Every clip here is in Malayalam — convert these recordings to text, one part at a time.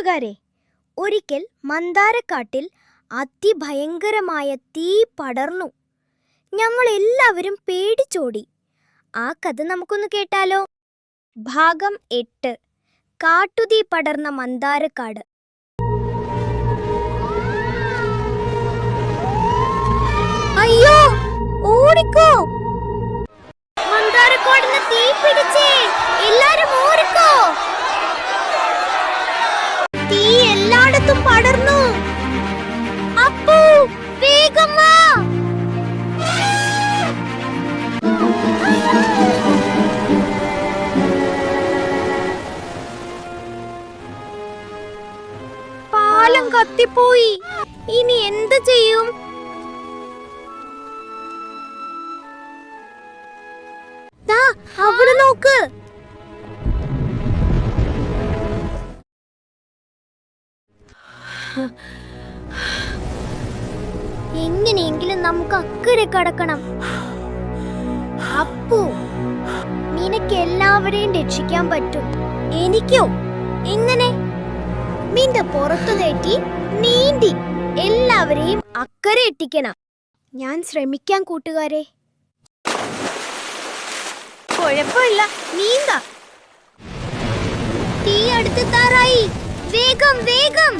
കൂട്ടുകാരെ, ഒരിക്കൽ മന്ദാരക്കാട്ടിൽ അതിഭയങ്കരമായ തീ പടർന്നു. ഞങ്ങൾ എല്ലാവരും പേടിച്ചോടി. ആ കഥ നമുക്കൊന്ന് കേട്ടാലോ? ഭാഗം 8. കാട്ടുതീ പടർന്ന മന്ദാരക്കാട്. അയ്യോ, ഓടിക്കോ! മന്ദാരക്കാടിന് തീ പിടിച്ചേ! എല്ലാരും ഓടിക്കോ! തീ എല്ലായിടത്തും പടർന്നു. അപ്പു, വേഗം വാ! പാലം കത്തിപ്പോയി. ഇനി എന്ത് ചെയ്യും? ദാ അവിടെ നോക്ക്. എങ്ങനെയെങ്കിലും നമുക്ക് അക്കരെ കടക്കണം. അപ്പു, നിനക്ക് എല്ലാവരെയും രക്ഷിക്കാൻ പറ്റും. എനിക്കോ? എങ്ങനെ? നിന്റെ പുറത്തു കയറ്റി നീന്തി എല്ലാവരെയും അക്കരെ എത്തിക്കണം. ഞാൻ ശ്രമിക്കാം കൂട്ടുകാരെ. കുഴപ്പമില്ല, നീന്ത. തീ അടുത്തെത്താറായി. വേഗം വേഗം!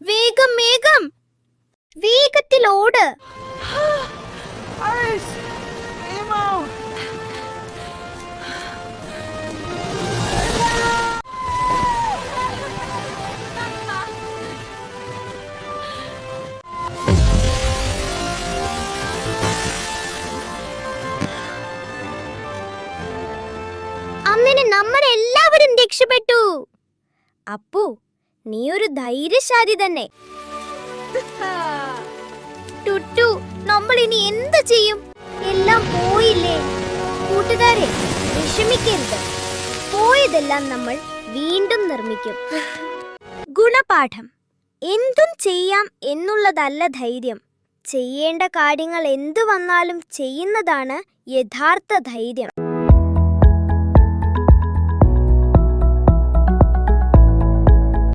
വേഗം വേഗം! വേഗത്തിലോട്! അങ്ങനെ നമ്മളെല്ലാവരും രക്ഷപ്പെട്ടു. അപ്പു, നീ ഒരു ധൈര്യശാലി തന്നെ. ടുട്ടു, നമ്മൾ ഇനി എന്ത് ചെയ്യും? എല്ലാം പോയില്ലേ? കൂട്ടുകാരെ, വിഷമിക്കരുത്. പോയതെല്ലാം നമ്മൾ വീണ്ടും നിർമ്മിക്കും. ഗുണപാഠം: എന്തും ചെയ്യാം എന്നുള്ളതല്ല ധൈര്യം. ചെയ്യേണ്ട കാര്യങ്ങൾ എന്തു വന്നാലും ചെയ്യുന്നതാണ് യഥാർത്ഥ ധൈര്യം.